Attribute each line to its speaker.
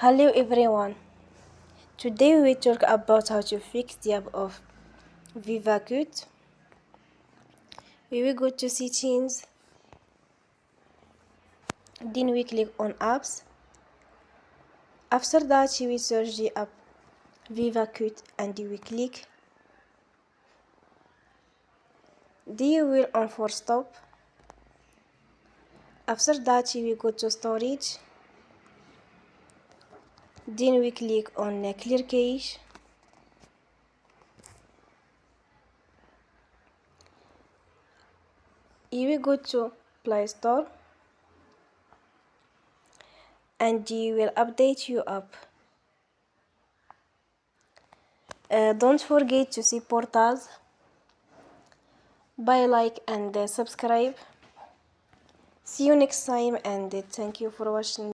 Speaker 1: Hello everyone. Today we talk about how to fix the app of VivaCut. We will go to settings, then we click on apps. After that we search the app VivaCut and we click. Then you will on force stop. After that we go to storage. Then we click on clear cache. You will go to Play Store and you will update your app. Don't forget to support us by like and subscribe. See you next time and thank you for watching.